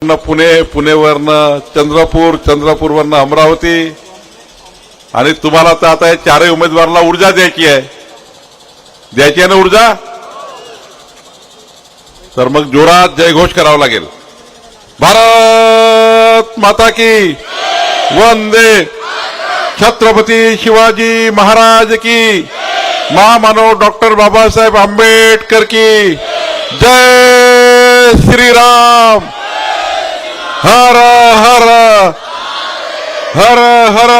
पुणे, पुणेवरनं चंद्रपूर, चंद्रपूरवरनं अमरावती आणि तुम्हाला तर आता चारही उमेदवाराला ऊर्जा द्यायची आहे ना ऊर्जा. तर मग जोरात जयघोष करावा लागेल. भारत माता की वंदे, छत्रपती शिवाजी महाराज की, महामानव डॉक्टर बाबासाहेब आंबेडकर की जय श्रीराम. हर हर हर हर.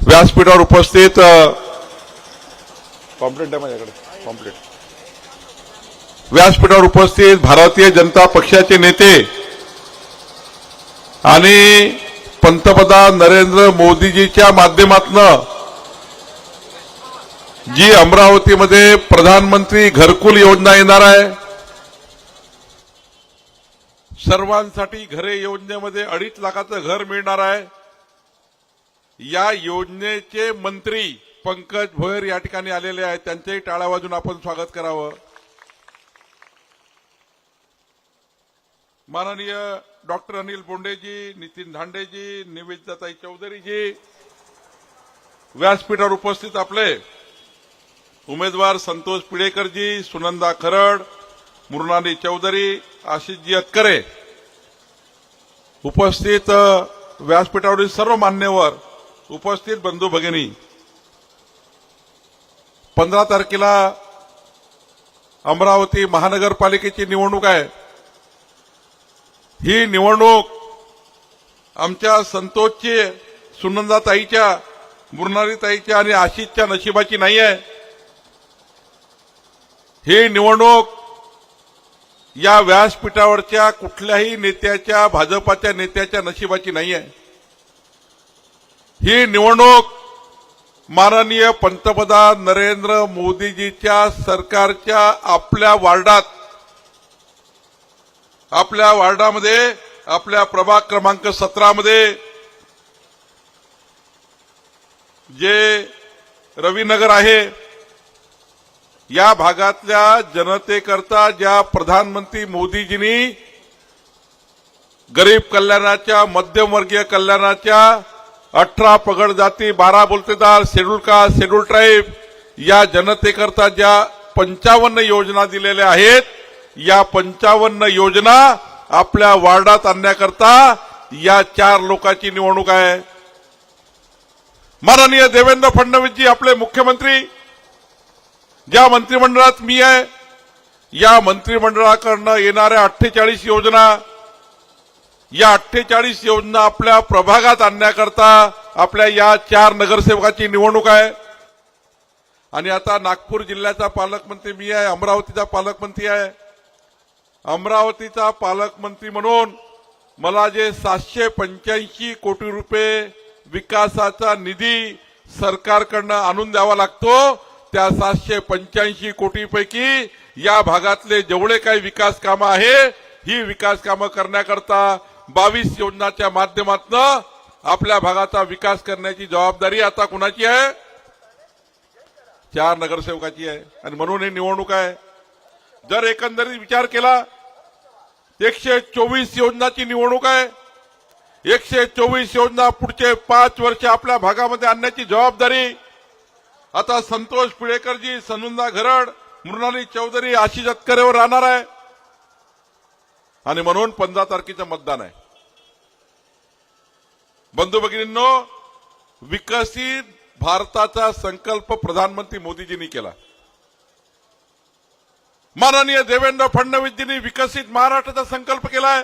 व्यासपीठावर उपस्थित पॉम्पलेट आहे माझ्याकडे, पॉम्पलेट. व्यासपीठावर उपस्थित भारतीय जनता पक्षाचे नेते आणि पंतप्रधान नरेंद्र मोदीजीच्या माध्यमातून जी अमरावतीमध्ये प्रधानमंत्री घरकुल योजना येणार आहे, सर्वांसाठी घरे योजनेमध्ये 2.5 लाखाचं घर मिळणार आहे. या योजनेचे मंत्री पंकज भोयर या ठिकाणी आलेले आहेत. त्यांच्याही टाळ्या वाजून आपण स्वागत करावं. माननीय डॉक्टर अनिल बोंडेजी, नितीन धांडेजी, निवेदिताताई चौधरीजी, व्यासपीठावर उपस्थित आपले उमेदवार संतोष पिळेकरजी, सुनंदा खरड, मृणाली चौधरी, आशिषजी अतकरे, उपस्थित व्यासपीठावरील सर्व मान्यवर, उपस्थित बंधू भगिनी. 15 तारखेला अमरावती महानगरपालिकेची निवडणूक आहे. ही निवडणूक आमच्या संतोषची, सुनंदाताईच्या, मृणालीताईच्या आणि आशिषच्या नशिबाची नाही आहे. ही निवडणूक या व्यासपीठावरच्या कुठल्याही नेत्याच्या, भाजपाच्या नेत्याच्या नशिबाची नाही आहे. ही निवडणूक माननीय पंतप्रधान नरेंद्र मोदीजीच्या सरकारच्या आपल्या वार्डामध्ये, आपल्या प्रभाग क्रमांक 17 मध्ये जे रविनगर आहे, या भागातल्या जनतेकरता ज्या प्रधानमंत्री मोदीजींनी गरीब कल्याणाच्या, मध्यमवर्गीय कल्याणाच्या, 18 पगड जाती, 12 बोलतेदार, शेड्यूल कास्ट, शेड्यूल ट्राईब या जनतेकरता ज्या 55 योजना दिलेल्या आहेत, या 55 योजना आपल्या वार्डात आणण्याकरता या 4 लोकांची निवडणूक आहे. माननीय देवेंद्र फडणवीसजी आपले मुख्यमंत्री, ज्या मंत्रिमंडळात मी आहे, या मंत्रिमंडळाकडनं येणाऱ्या 48 योजना, या 48 योजना आपल्या प्रभागात आणण्याकरता आपल्या या 4 नगरसेवकाची निवडणूक आहे. आणि आता नागपूर जिल्ह्याचा पालकमंत्री मी आहे, अमरावतीचा पालकमंत्री आहे. अमरावतीचा पालकमंत्री म्हणून मला जे 785 कोटी रुपये विकासाचा निधी सरकारकडनं आणून द्यावा लागतो, त्या 785 कोटीपैकी या भागातले जेवढे काही विकास कामं आहे, ही विकास कामं करण्याकरता 22 योजनाच्या माध्यमातून आपल्या भागाचा विकास करण्याची जबाबदारी आता कुणाची आहे? 4 नगरसेवकाची आहे. आणि म्हणून ही निवडणूक आहे. जर एकंदरीत विचार केला, 124 योजनाची निवडणूक आहे. 124 योजना पुढचे 5 वर्ष आपल्या भागामध्ये आणण्याची जबाबदारी आता संतोष पिळेकरजी, सुनंदा खरड, मृणाली चौधरी, आशिष अतकरेवर राहणार आहे. आणि म्हणून 15 तारखेचं मतदान आहे. बंधू भगिनींनो, विकसित भारताचा संकल्प प्रधानमंत्री मोदीजींनी केला. माननीय देवेंद्र फडणवीसजींनी विकसित महाराष्ट्राचा संकल्प केलाय,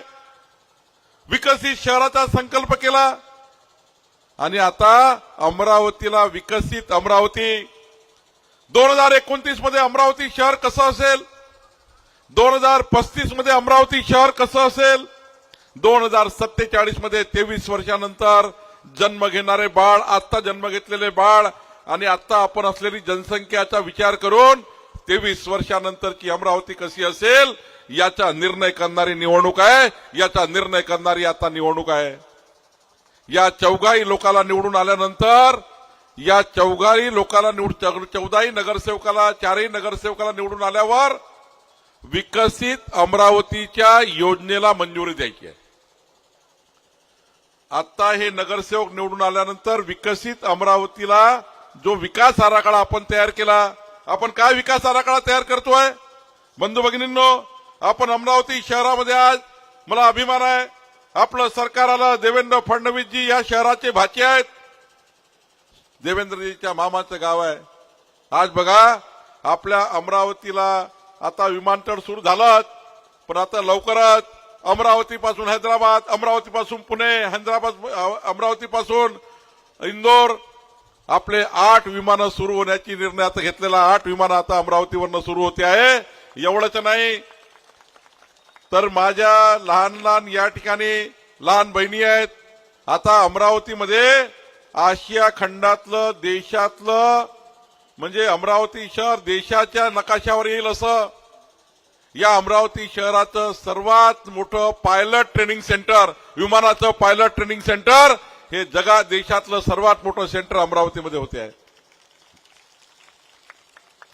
विकसित शहराचा संकल्प केला. आणि आता अमरावतीला विकसित अमरावती, 2029 मध्ये अमरावती शहर कसं असेल, 2035 मध्ये अमरावती शहर कसं असेल, 2047 मध्ये 23 वर्षानंतर जन्म घेणारे बाळ, आता जन्म घेतलेले बाळ आणि आता आपण असलेली जनसंख्याचा विचार करून 23 वर्षानंतरची अमरावती कशी असेल याचा निर्णय करणारी निवडणूक आहे. याचा निर्णय करणारी आता निवडणूक आहे. या 14 लोकांना निवडून आल्यानंतर, या 14 लोकांना 14 नगरसेवकाला, 4 नगरसेवकाला निवडून आल्यावर विकसित अमरावतीच्या योजनेला मंजुरी द्यायची आहे. आता हे नगरसेवक निवडून आल्यानंतर विकसित अमरावतीला जो विकास आराखडा आपण तयार केला, आपण काय विकास आराखडा तयार करतोय बंधू भगिनींनो? आपण अमरावती शहरामध्ये आज मला अभिमान आहे, आपलं सरकार आलं. देवेंद्र फडणवीसजी या शहराचे भाचे आहेत. देवेंद्रजीच्या मामाचं गाव आहे. आज बघा आपल्या अमरावतीला आता विमानतळ सुरू झालं, पण आता लवकरच अमरावतीपासून हैदराबाद, अमरावतीपासून पुणे, अमरावतीपासून इंदोर आपले 8 विमानं सुरू होण्याची निर्णय आता घेतलेला. 8 विमानं आता अमरावतीवरनं सुरू होते आहे. एवढंच नाही तर माझ्या लहान लहान या ठिकाणी लहान बहिणी आहेत. आता अमरावतीमध्ये आशिया खंडातलं, देशातलं, म्हणजे अमरावती शहर देशाच्या नकाशावर येईल असं या अमरावती शहराचं सर्वात मोठं पायलट ट्रेनिंग सेंटर, विमानाचं पायलट ट्रेनिंग सेंटर, हे जगात देशातलं सर्वात मोठं सेंटर अमरावतीमध्ये होते आहे.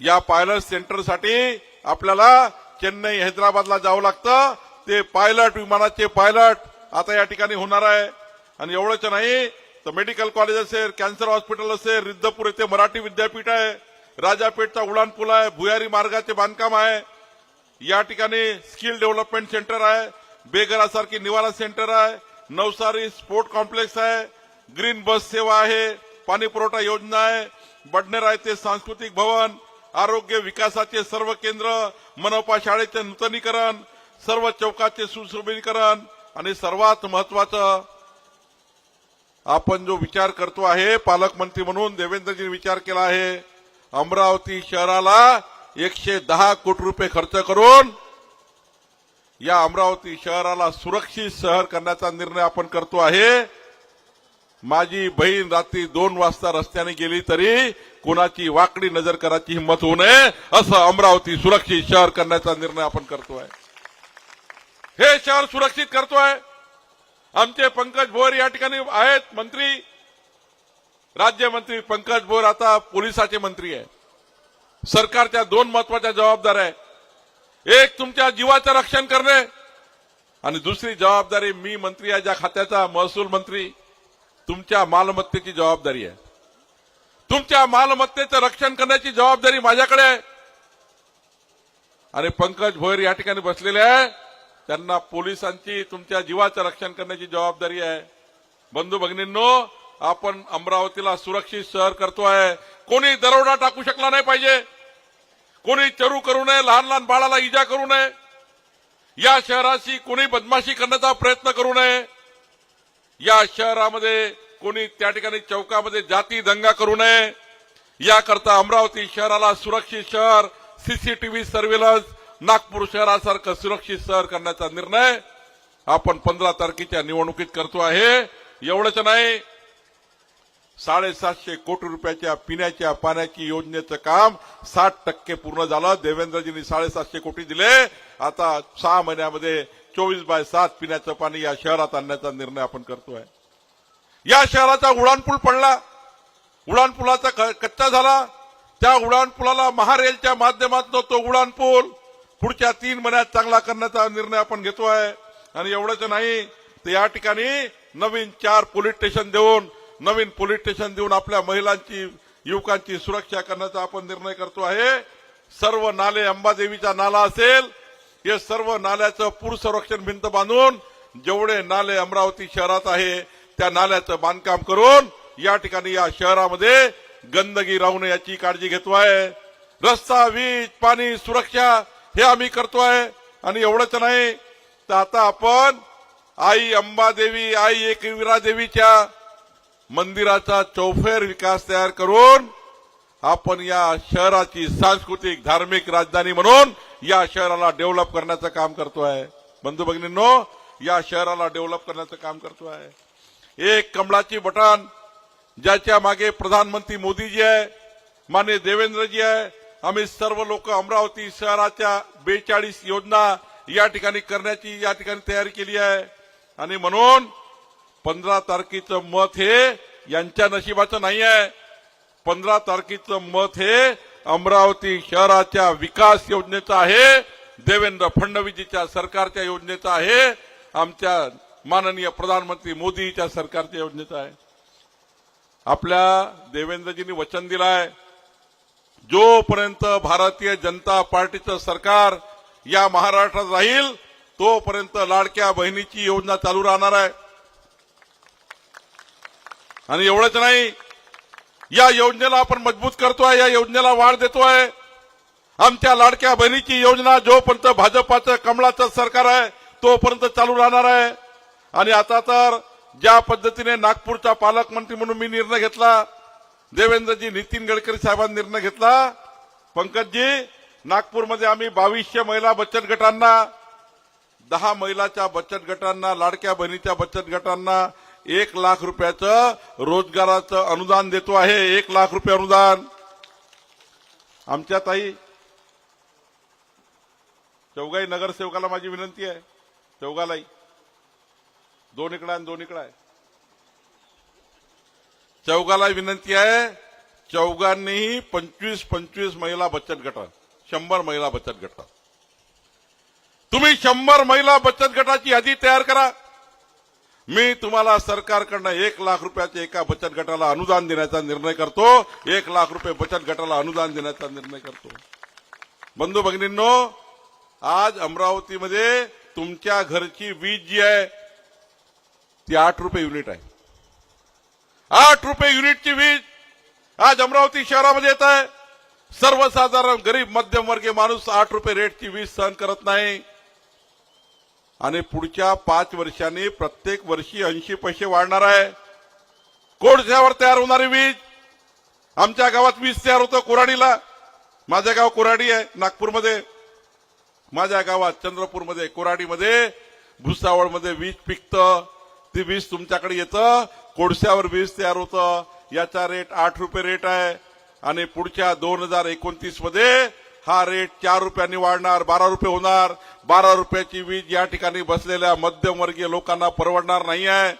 या पायलट सेंटरसाठी आपल्याला चेन्नई, हैदराबादला जावं लागतं. ते पायलट, विमानाचे पायलट आता या ठिकाणी होणार आहे. आणि एवढंच नाही तर मेडिकल कॉलेज असेल, कॅन्सर हॉस्पिटल असेल, रिद्धपूर येथे मराठी विद्यापीठ आहे, राजापेठचा उडाणपूल आहे, भुयारी मार्गाचे बांधकाम आहे, या ठिकाणी स्किल डेव्हलपमेंट सेंटर आहे, बेघरासारखी निवारा सेंटर आहे, नवसारी स्पोर्ट कॉम्प्लेक्स आहे, ग्रीन बस सेवा आहे, पाणी पुरवठा योजना आहे, बडनेरा येथे सांस्कृतिक भवन, आरोग्य विकासाचे सर्व केंद्र, मनपा शाळेचे नूतनीकरण, सर्व चौकाचे सुशोभीकरण आणि सर्वात महत्वाचं आपण जो विचार करतो आहे, पालकमंत्री म्हणून देवेंद्रजींनी विचार केला आहे, अमरावती शहराला 110 कोटी रुपये खर्च करून या अमरावती शहराला सुरक्षित शहर करण्याचा निर्णय आपण करतो आहे. माझी बहीण रात्री 2 वाजता रस्त्याने गेली तरी कोणाची वाकडी नजर करायची हिंमत होऊ नये असं अमरावती सुरक्षित शहर करण्याचा निर्णय आपण करतोय. हे शहर सुरक्षित करतोय. आमचे पंकज भोयर या ठिकाणी आहेत मंत्री, राज्यमंत्री पंकज भोयर आता पोलिसाचे मंत्री आहे. सरकारच्या 2 महत्वाच्या जबाबदाऱ्या आहे. एक तुमच्या जीवाचं रक्षण करणे आणि दुसरी जबाबदारी, मी मंत्री आहे ज्या खात्याचा, महसूल मंत्री, तुमच्या मालमत्तेची जबाबदारी आहे. तुमच्या मालमत्तेचं रक्षण करण्याची जबाबदारी माझ्याकडे आहे. आणि पंकज भोयर या ठिकाणी बसलेले आहे, त्यांना पोलिसांची तुमच्या जीवाचं रक्षण करण्याची जबाबदारी आहे. बंधू भगिनींनो, आपण अमरावतीला सुरक्षित शहर करतोय. कोणी दरोडा टाकू शकला नाही पाहिजे, कोणी चोरी करू नये, लहान लहान बाळाला इजा करू नये, या शहराशी कोणी बदमाशी करण्याचा प्रयत्न करू नये, या शहरामध्ये कोणी त्या ठिकाणी चौकामध्ये जाती दंगा करू नये. याकरता अमरावती शहराला सुरक्षित शहर, सीसीटीव्ही सर्व्हेलन्स, नागपूर शहरासारखं सुरक्षित शहर करण्याचा निर्णय आपण 15 तारखेच्या निवडणुकीत करतो आहे. एवढंच नाही, 750 कोटी रुपयाच्या पिण्याच्या पाण्याची योजनेचं काम 60% पूर्ण झालं. देवेंद्रजींनी 750 कोटी दिले. आता 6 महिन्यामध्ये 24/7 पिण्याचं पाणी या शहरात आणण्याचा निर्णय आपण करतोय. या शहराचा उडाणपूल पडला, उडाणपुलाचा कच्चा झाला, त्या उडाणपुलाला महारेलच्या माध्यमातून तो उडाणपूल पुढच्या 3 महिन्यात चांगला करण्याचा निर्णय आपण घेतोय. आणि एवढंच नाही तर या ठिकाणी नवीन 4 पोलीस स्टेशन देऊन आपल्या महिलांची, युवकांची सुरक्षा करण्याचा आपण निर्णय करतो आहे. सर्व नाले, अंबादेवीचा नाला असेल, हे सर्व नाल्याचं पूर संरक्षण भिंत बांधून जेवढे नाले अमरावती शहरात आहे त्या नाल्याचं बांधकाम करून या ठिकाणी या शहरामध्ये गंदगी राहू नये याची काळजी घेतोय. रस्ता, वीज, पाणी, सुरक्षा हे आम्ही करतोय. आणि एवढंच नाही तर आता आपण आई अंबादेवी, आई एकविरा देवीच्या मंदिराचा चौफेर विकास तयार करून आपण या शहराची सांस्कृतिक, धार्मिक राजधानी म्हणून या शहराला डेव्हलप करण्याचं काम करतोय. बंधू भगिनींनो, या शहराला डेव्हलप करण्याचं काम करतोय. एक कमळाची बटन ज्याच्या मागे प्रधानमंत्री मोदीजी आहे, माननीय देवेंद्रजी आहे, आम्ही सर्व लोक अमरावती शहराच्या 42 योजना या ठिकाणी करण्याची या ठिकाणी तयारी केली आहे. आणि म्हणून 15 तारखेचं मत हे यांच्या नशिबाचं नाही आहे. 15 तारखेचं मत हे अमरावती शहराच्या विकास योजनेचं आहे. देवेंद्र फडणवीसजीच्या सरकारच्या योजनेचा आहे, आमच्या माननीय प्रधानमंत्री मोदीच्या सरकारच्या योजनेचा आहे. आपल्या देवेंद्रजींनी वचन दिलंय, जोपर्यंत भारतीय जनता पार्टीचं सरकार या महाराष्ट्रात राहील तोपर्यंत लाडक्या बहिणीची योजना चालू राहणार आहे. आणि एवढंच नाही, या योजनेला आपण मजबूत करतोय, या योजनेला वाढ देतोय. आमच्या लाडक्या बहिणीची योजना जोपर्यंत भाजपाचं कमळाचं सरकार आहे तोपर्यंत चालू राहणार आहे. आणि आता तर ज्या पद्धतीने नागपूरचा पालकमंत्री म्हणून मी निर्णय घेतला, देवेंद्रजी नितीन गडकरी साहेबांनी निर्णय घेतला, पंकजजी नागपूरमध्ये आम्ही 2200 महिला बचत गटांना, 10 महिलाच्या बचत गटांना, लाडक्या बहिणीच्या बचत गटांना 1 लाख रुपयाचं रोजगाराचं अनुदान देतो आहे. 1 लाख रुपये अनुदान. आमच्या ताई चौघाई नगरसेवकाला माझी विनंती आहे, चौघालाई दोन इकडे आणि दोन इकडे आहे, चौघाला विनंती आहे, चौघांनीही 25-25 महिला बचत गट, 100 महिला बचत गट, तुम्ही 100 महिला बचत गटाची यादी तयार करा. मी तुम्हाला सरकारकडनं 1 लाख रुपयाचे एका बचत गटाला अनुदान देण्याचा निर्णय करतो. 1 लाख रुपये बचत गटाला अनुदान देण्याचा निर्णय करतो. बंधू भगिनींनो, आज अमरावतीमध्ये तुमच्या घरची वीज जी आहे ती 8 रुपये युनिट आहे. 8 रुपये युनिटची वीज आज अमरावती शहरामध्ये येत आहे. सर्वसाधारण गरीब मध्यमवर्गीय माणूस 8 रुपये रेटची वीज सहन करत नाही. आणि पुढच्या 5 वर्षांनी प्रत्येक वर्षी 80 पैसे वाढणार आहे. कोळशावर तयार होणारी वीज, आमच्या गावात वीज तयार होतं कोराडीला, माझं गाव कोराडी आहे नागपूरमध्ये, माझ्या गावात चंद्रपूरमध्ये कोराडीमध्ये भुसावळमध्ये वीज पिकतं, ती वीज तुमच्याकडे येतं, कोळशावर वीज तयार होतं. याचा रेट 8 रुपये रेट आहे. आणि पुढच्या 2029 मध्ये हा रेट 4 रुपयांनी वाढणार, 12 रुपये होणार. 12 रुपयाची वीज या ठिकाणी बसलेल्या मध्यमवर्गीय लोकांना परवडणार नाही आहे.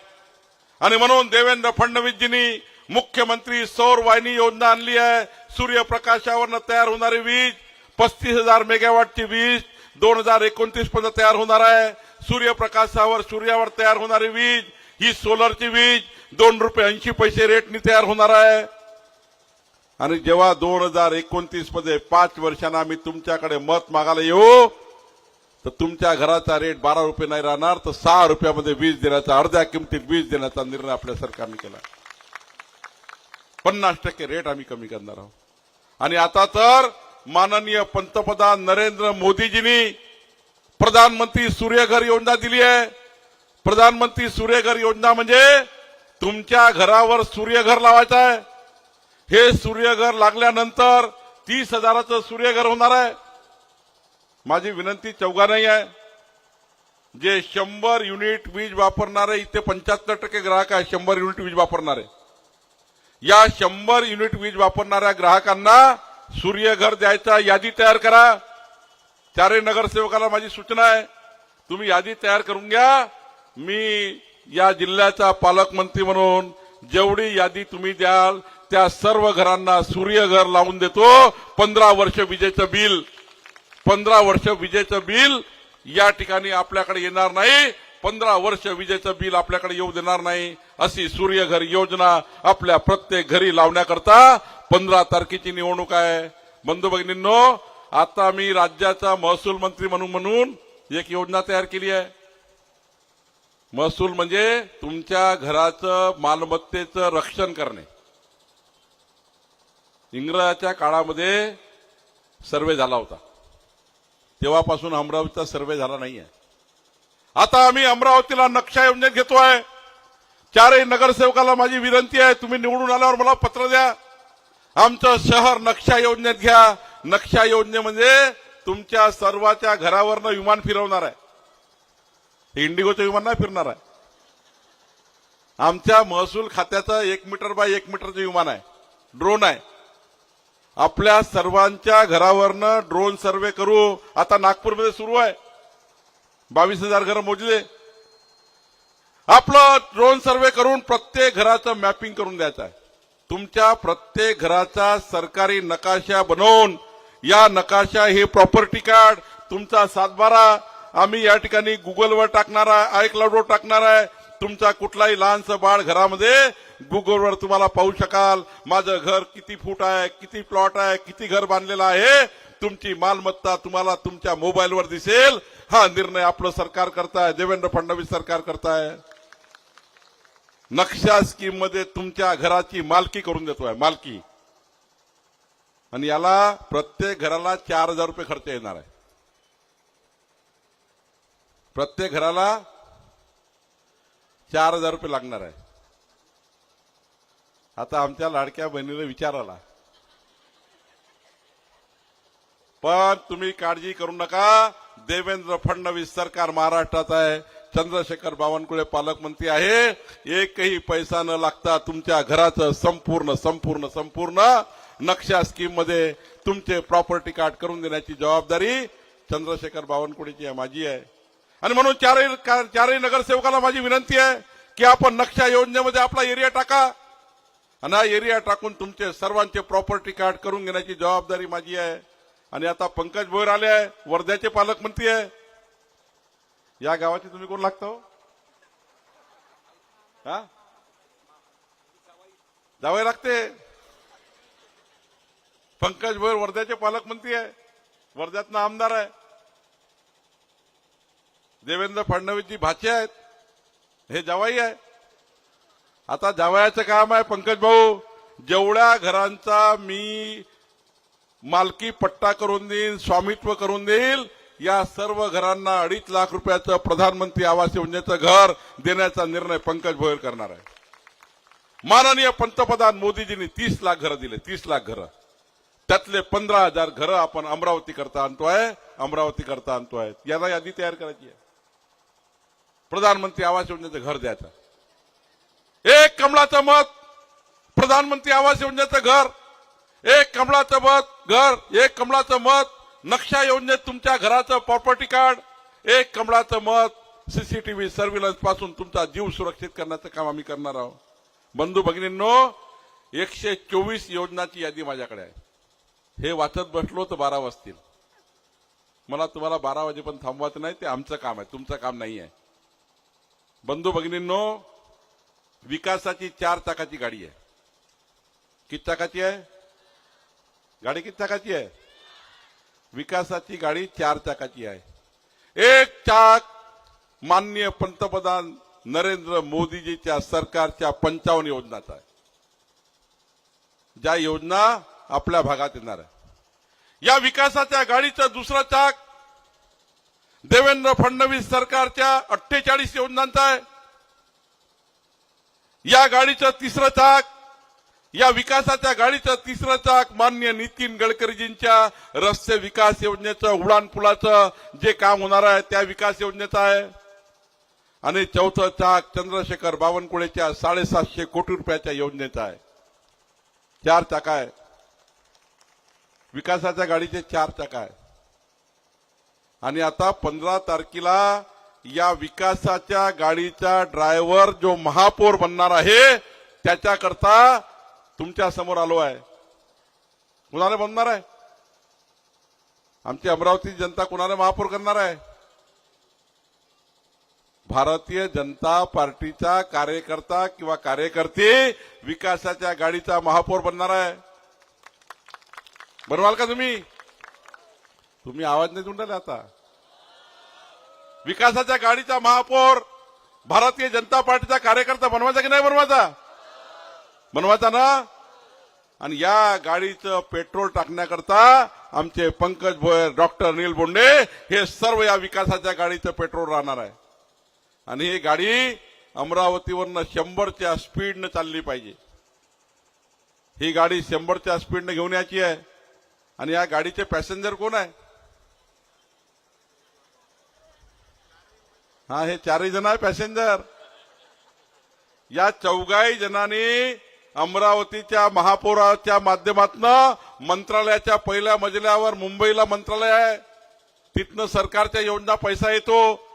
आणि म्हणून देवेंद्र फडणवीसजींनी मुख्यमंत्री सौर वाहिनी योजना आणली आहे. सूर्यप्रकाशावरनं तयार होणारी वीज 35,000 मेगावॉटची वीज 2029 पर्यंत तयार होणार आहे. सूर्यावर तयार होणारी वीज ही सोलरची वीज 2 रुपये 80 पैसे रेटनी तयार होणार आहे. आणि जेव्हा 2029 मध्ये 5 वर्षांना आम्ही तुमच्याकडे मत मागायला येऊ तर तुमच्या घराचा रेट 12 रुपये नाही राहणार, तर 6 रुपयामध्ये वीज देण्याचा, अर्ध्या किमतीत वीज देण्याचा निर्णय आपल्या सरकारने केला. 50% रेट आम्ही कमी करणार आहोत. आणि आता तर माननीय पंतप्रधान नरेंद्र मोदीजींनी प्रधानमंत्री सूर्यघर योजना दिली आहे. प्रधानमंत्री सूर्यघर योजना म्हणजे तुमच्या घरावर सूर्यघर लावायचं आहे. हे सूर्यघर लागल्यानंतर 30,000चं सूर्यघर होणार आहे. माझी विनंती चौघांनाही आहे, जे 100 युनिट वीज वापरणारे, इथे 75% ग्राहक आहे 100 युनिट वीज वापरणारे. या 100 युनिट वीज वापरणाऱ्या ग्राहकांना सूर्यघर द्यायचा यादी तयार करा. 4 नगरसेवकाला माझी सूचना आहे, तुम्ही यादी तयार करून घ्या. मी या जिल्ह्याचा पालकमंत्री म्हणून जेवढी यादी तुम्ही द्याल त्या सर्व घरांना सूर्यघर लावून देतो. 15 वर्ष विजेचं बिल, 15 वर्ष विजेचं बिल या ठिकाणी आपल्याकडे येणार नाही. 15 वर्ष विजेचं बिल आपल्याकडे येऊ देणार नाही. अशी सूर्यघर योजना आपल्या प्रत्येक घरी लावण्याकरता 15 तारखेची निवडणूक आहे. बंधू भगिनींनो, आता मी राज्याचा महसूल मंत्री म्हणून एक योजना तयार केली आहे. महसूल म्हणजे तुमच्या घराचं मालमत्तेचं रक्षण करणे. इंग्रजाच्या काळामध्ये सर्वे झाला होता, तेव्हापासून अमरावतीचा सर्वे झाला नाहीये. आता आम्ही अमरावतीला नक्षा योजनेत घेतोय. 4 नगरसेवकाला माझी विनंती आहे, तुम्ही निवडून आल्यावर मला पत्र द्या, आमचं शहर नक्षा योजनेत घ्या. नक्षा योजनेमध्ये तुमच्या सर्वांच्या घरावरनं विमान फिरवणार आहे. इंडिगोचं विमान नाही फिरणार आहे. आमच्या महसूल खात्याचं 1 मीटर बाय 1 मीटरचं विमान आहे, ड्रोन आहे. आपल्या सर्वांच्या घरावरनं ड्रोन सर्वे करू. आता नागपूरमध्ये सुरू आहे, 22,000 घरं मोजले. आपलं ड्रोन सर्वे करून प्रत्येक घराचं मॅपिंग करून द्यायचं आहे. तुमच्या प्रत्येक घराचा सरकारी नकाशा बनवून, या नकाशा हे प्रॉपर्टी कार्ड तुमचा 712 आम्ही या ठिकाणी गुगलवर टाकणार आहे, आयक्लाउडवर टाकणार आहे. तुमचा कुठलाही लहानसं बाळ घरामध्ये गुगलवर तुम्हाला पाहू शकाल. माझं घर किती फूट आहे, किती प्लॉट आहे, किती घर बांधलेलं आहे, तुमची मालमत्ता तुम्हाला तुमच्या मोबाईलवर दिसेल. हा निर्णय आपलं सरकार करताय, देवेंद्र फडणवीस सरकार करताय. नक्षा स्कीम मध्ये तुमच्या घराची मालकी करून देतोय, मालकी. आणि याला प्रत्येक घराला 4,000 रुपये खर्च येणार आहे. प्रत्येक घराला 4,000 रुपये लागणार आहे. आता आमच्या लाडक्या बहिणीला विचार आला, पण तुम्ही काळजी करू नका. देवेंद्र फडणवीस सरकार महाराष्ट्रात आहे. चंद्रशेखर बावनकुळे पालकमंत्री आहे. एकही पैसा न लागता तुमच्या घराचं संपूर्ण संपूर्ण संपूर्ण नक्षा स्कीम मध्ये तुमचे प्रॉपर्टी कार्ड करून देण्याची जबाबदारी चंद्रशेखर बावनकुळेची आहे, माझी आहे. आणि म्हणून चारही नगरसेवकांना माझी विनंती आहे की आपण नक्षा योजनेमध्ये आपला एरिया टाका आणि हा एरिया टाकून तुमचे सर्वांचे प्रॉपर्टी कार्ड करून घेण्याची जबाबदारी माझी आहे. आणि आता पंकज भोयर आले आहे, वर्ध्याचे पालकमंत्री आहे. या गावाचे तुम्ही कोण लागता हो? हा, जावं लागते. पंकज भोयर वर्ध्याचे पालकमंत्री आहे, वर्ध्यातनं आमदार आहे. देवेंद्र फडणवीसजी भाचे आहेत, हे जावाई आहे. आता जावयाचं काम आहे पंकज भाऊ, जेवढ्या घरांचा मी मालकी पट्टा करून देईन, स्वामित्व करून देईल, या सर्व घरांना 2.5 लाख रुपयाचं प्रधानमंत्री आवास योजनेचं घर देण्याचा निर्णय पंकज भोयर करणार आहे. माननीय पंतप्रधान मोदीजींनी 30 लाख घरं दिले, 30 लाख घरं. त्यातले 15,000 घरं आपण अमरावती करता आणतोय. याला यादी तयार करायची आहे. प्रधानमंत्री आवास योजनेचं घर द्यायचं. एक कमळाचं मत प्रधानमंत्री आवास योजनेचं घर, एक कमळाचं मत घर, एक कमळाचं मत नक्षा योजनेत तुमच्या घराचं प्रॉपर्टी कार्ड, एक कमळाचं मत सीसीटीव्ही सर्व्हिलन्स पासून तुमचा जीव सुरक्षित करण्याचं काम आम्ही करणार आहोत. बंधू भगिनींनो, 124 योजनाची यादी माझ्याकडे आहे. हे वाचत बसलो तर 12 वाजतील. मला तुम्हाला 12 वाजेपर्यंत थांबवायचं नाही, ते आमचं काम आहे, तुमचं काम नाही आहे. बंधू भगिनींनो, विकासाची 4 चाकाची गाडी आहे. किती चाकाची आहे गाडी? किती चाकाची आहे? विकासाची गाडी 4 चाकाची आहे. एक चाक माननीय पंतप्रधान नरेंद्र मोदीजीच्या सरकारच्या 55 योजनाचा आहे, ज्या योजना आपल्या भागात येणार आहे. या विकासाच्या गाडीचं दुसरं चाक देवेंद्र फडणवीस सरकारच्या 48 योजनांचा आहे. या गाडीचं तिसरं चाक, या विकासाच्या गाडीचं तिसरं चाक माननीय नितीन गडकरीजींच्या रस्ते विकास योजनेचं, उडान पुलाचं जे काम होणार आहे त्या विकास योजनेचं आहे. आणि चौथं चाक चंद्रशेखर बावनकुळेच्या 750 कोटी रुपयाच्या योजनेचं आहे. 4 चाक आहे. विकासाच्या गाडीचे 4 चाक आहे. आणि आता 15 तारखेला या विकासाच्या गाडीचा ड्रायव्हर जो महापौर बनणार आहे त्याच्याकरता तुमच्या समोर आलो आहे. कुणाला बनणार आहे? आमची अमरावती जनता कुणाला महापौर करणार आहे? भारतीय जनता पार्टीचा कार्यकर्ता किंवा कार्यकर्ती विकासाच्या गाडीचा महापौर बनणार आहे. बनवाल का तुम्ही? तुम्ही आवाज नाही देऊन राहिले. आता विकासाच्या गाडीचा महापौर भारतीय जनता पार्टीचा कार्यकर्ता बनवायचा की नाही बनवायचा? बनवायचा ना. आणि या गाडीचं पेट्रोल टाकण्याकरता आमचे पंकज भोयर, डॉक्टर अनिल बोंडे हे सर्व या विकासाच्या गाडीचं पेट्रोल राहणार आहे. आणि ही गाडी अमरावतीवरनं 100च्या स्पीडनं चालली पाहिजे. ही गाडी 100च्या स्पीडनं घेऊन यायची आहे. आणि या गाडीचे पॅसेंजर कोण आहे? हा, हे 4 जण आहे पॅसेंजर. या 4 जणांनी अमरावतीच्या महापौराच्या माध्यमातून मंत्रालयाच्या पहिल्या मजल्यावर, मुंबईला मंत्रालय आहे, तिथनं सरकारच्या योजना पैसा येतो.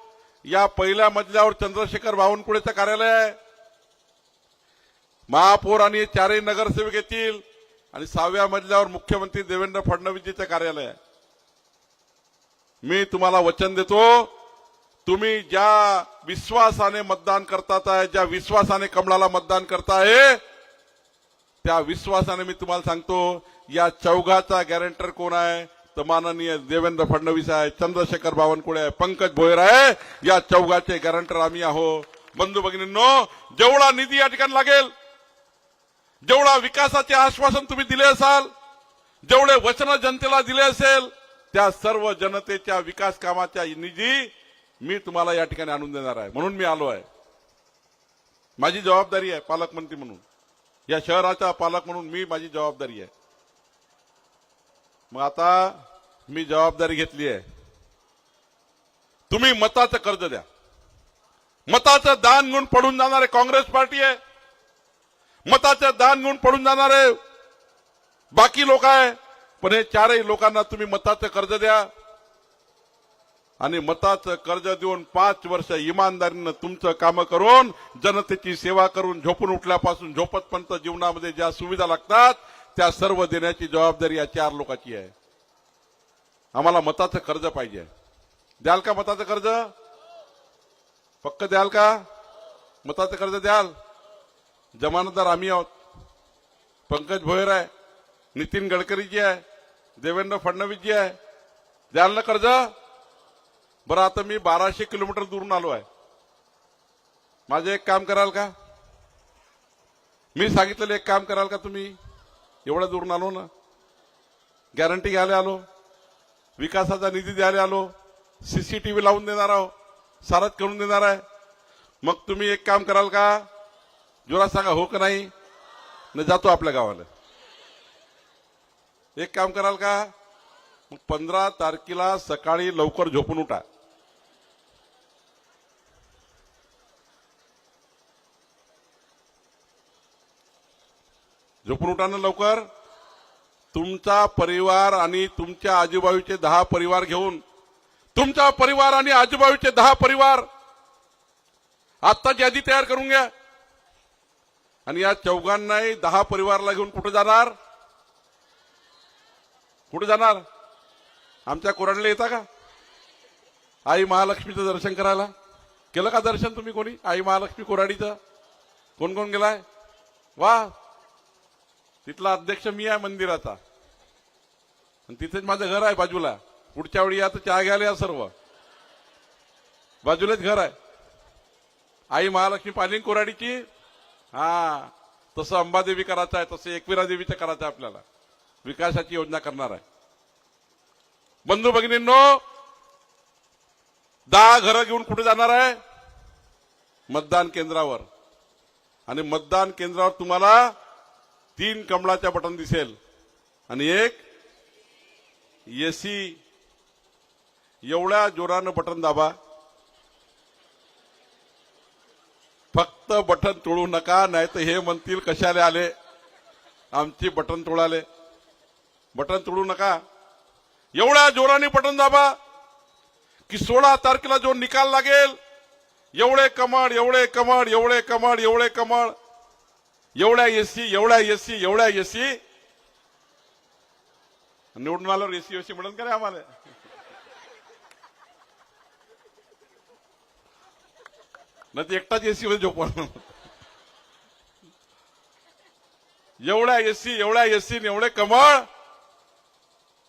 या पहिल्या मजल्यावर चंद्रशेखर बावनकुळेचं कार्यालय आहे. महापौर आणि 4 नगरसेवक येतील. आणि 6व्या मजल्यावर मुख्यमंत्री देवेंद्र फडणवीसजीचं कार्यालय आहे. मी तुम्हाला वचन देतो, तुम्ही ज्या विश्वासाने मतदान करतात आहे, ज्या विश्वासाने कमळाला मतदान करताय, त्या विश्वासाने मी तुम्हाला सांगतो, या चौघाचा गॅरंटर कोण आहे तर माननीय देवेंद्र फडणवीस आहे, चंद्रशेखर बावनकुळे आहे, पंकज भोयर आहे. या चौघाचे गॅरंटर आम्ही आहोत. बंधू भगिनींनो, जेवढा निधी या ठिकाणी लागेल, जेवढा विकासाचे आश्वासन तुम्ही दिले असाल, जेवढे वचन जनतेला दिले असेल, त्या सर्व जनतेच्या विकास कामाच्या निधी मी तुम्हाला या ठिकाणी आणून देणार आहे. म्हणून मी आलो आहे. माझी जबाबदारी आहे पालकमंत्री म्हणून, या शहराचा पालक म्हणून माझी जबाबदारी आहे. मग आता मी जबाबदारी घेतली आहे. तुम्ही मताचं कर्ज द्या. मताचं दान घेऊन पडून जाणारे काँग्रेस पार्टी आहे, मताचं दान घेऊन पडून जाणारे बाकी लोक आहे, पण हे चारही लोकांना तुम्ही मताचं कर्ज द्या आणि मताचं कर्ज देऊन 5 वर्ष इमानदारीनं तुमचं काम करून, जनतेची सेवा करून, झोपून उठल्यापासून झोपतपर्यंत जीवनामध्ये ज्या सुविधा लागतात त्या सर्व देण्याची जबाबदारी या 4 लोकांची आहे. आम्हाला मताचं कर्ज पाहिजे. द्याल का मताचं कर्ज? पक्क द्याल का? मताचं कर्ज द्याल? जमानतदार आम्ही आहोत. पंकज भोयर आहे, नितीन गडकरीजी आहे, देवेंद्र फडणवीसजी आहे. द्याल ना कर्ज? बरं, आता मी 1200 किलोमीटर दूरून आलो आहे. माझे एक काम कराल का? मी सांगितलेलं एक काम कराल का तुम्ही? एवढ्या दूरून आलो ना, गॅरंटी घ्यायला आलो, विकासाचा निधी द्यायला आलो, सीसीटीव्ही लावून देणार आहो, सारच करून देणार आहे. मग तुम्ही एक काम कराल का? जोरात सांगा हो का नाही? न जातो आपल्या गावाला. एक काम कराल का? मग 15 तारखेला सकाळी लवकर झोपून उठा. झोपून उठा ना लवकर. तुमचा परिवार आणि तुमच्या आजूबाजूचे 10 परिवार घेऊन, तुमचा परिवार आणि आजूबाजूचे 10 परिवार आत्ताची यादी तयार करून घ्या. आणि या चौघांनाही 10 परिवारला घेऊन कुठे जाणार? कुठे जाणार? आमच्या कोराडला येता का? आई महालक्ष्मीचं दर्शन करायला केलं का दर्शन तुम्ही? कोणी आई महालक्ष्मी कोराडीचं कोण कोण गेलाय? वा, तिथला अध्यक्ष मी आहे मंदिराचा, आणि तिथेच माझं घर आहे बाजूला. पुढच्या वेळी या तर चहा घ्यायला या, सर्व बाजूलाच घर आहे. आई महालक्ष्मी पालिंग कोराडीची. हा, तसं अंबादेवी करायचं आहे, तसं एकविरा देवीचं करायचं आहे. आपल्याला विकासाची योजना करणार आहे. बंधू भगिनींनो, 10 घरं घेऊन कुठे जाणार आहे? मतदान केंद्रावर. आणि मतदान केंद्रावर तुम्हाला 3 कमळाच्या बटन दिसेल आणि एक एसी. एवढ्या जोरानं बटन दाबा, फक्त बटन तोडू नका, नाही तर हे म्हणतील कशाला आले आमची बटन तोडाले. बटन तोडू नका. एवढ्या जोराने बटन दाबा की 16 तारखेला जो निकाल लागेल, एवढे कमळ, एवढे कमळ, एवढे कमळ, एवढे कमळ, एवढ्या एसी, एवढ्या एसी, एवढ्या एसी. निवडून आल्यावर एसी एसी म्हणून का रे आम्हाला? नाही तर एकटाच एसी मध्ये झोपवणार. एवढ्या एसी, एवढ्या एसी, एवढे कमळ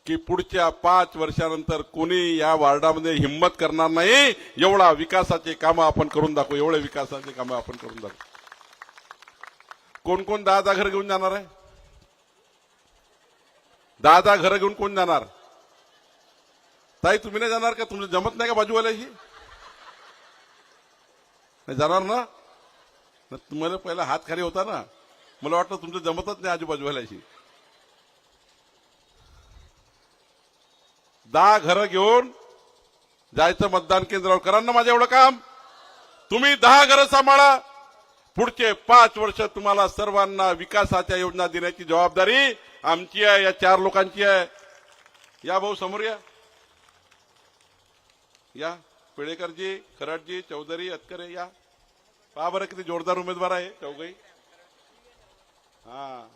की पुढच्या 5 वर्षानंतर कोणी या वार्डामध्ये हिंमत करणार नाही. एवढा विकासाचे कामं आपण करून दाखवू. एवढे विकासाचे कामं आपण करून दाखवू. कोण कोण 10 घर घेऊन जाणार आहे? 10 घर घेऊन कोण जाणार? ताई तुम्ही नाही जाणार का? तुमचं जमत नाही का बाजूवाल्याशी? नाही जाणार ना? तुम्हाला पहिला हात खाली होता ना, मला वाटतं तुमचं जमतच नाही आजूबाजूवाल्याशी. 10 घरं घेऊन जायचं मतदान केंद्रावर. करा ना माझं एवढं काम. तुम्ही 10 घरं सांभाळा. पुढचे 5 वर्ष तुम्हाला सर्वांना विकासाच्या योजना देण्याची जबाबदारी आमची आहे, या 4 लोकांची आहे. या भाऊ समोर या. या पेडेकरजी, खराडजी, चौधरी, अतकरे या. पहा बरं किती जोरदार उमेदवार आहे चौघही. हा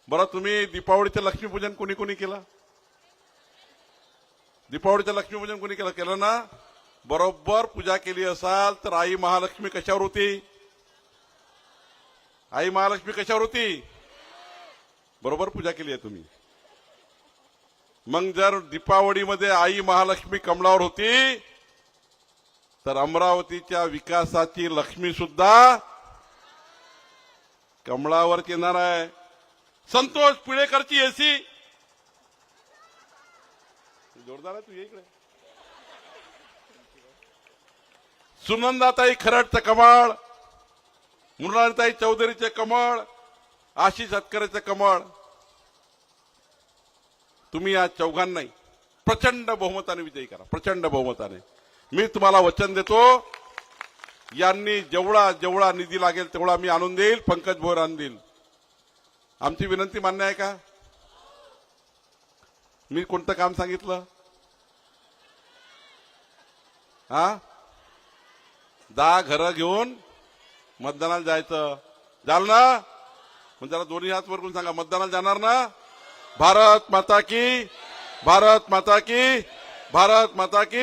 बरं, तुम्ही दीपावलीचं लक्ष्मीपूजन कोणी कोणी केलं? दीपावलीचं लक्ष्मीपूजन कोणी केलं ना? बरोबर पूजा केली असाल तर आई महालक्ष्मी कशावर होती? आई महालक्ष्मी कशावर होती? बरोबर पूजा केली आहे तुम्ही. मग जर दीपावलीमध्ये आई महालक्ष्मी कमळावर होती तर अमरावतीच्या विकासाची लक्ष्मी सुद्धा कमळावर येणार आहे. संतोष पिळेकरची एसी जोरदार आहे. तू इकडे सुनंदाताई खरडचं कमळ, मृणालताई चौधरीचे कमळ, आशिष हतकरेचं कमळ. तुम्ही या चौघांनाही प्रचंड बहुमताने विजयी करा. प्रचंड बहुमताने. मी तुम्हाला वचन देतो, यांनी जेवढा जेवढा निधी लागेल तेवढा मी आणून देईल. पंकज भोयर आणून देईल. आमची विनंती मान्य आहे का? मी कोणतं काम सांगितलं? 10 घरं घेऊन मतदानाला जायचं. जाल ना? मग जरा दोन्ही हात वर करून सांगा, मतदानाला जाणार ना? भारत माता की, भारत माता की, भारत माता की.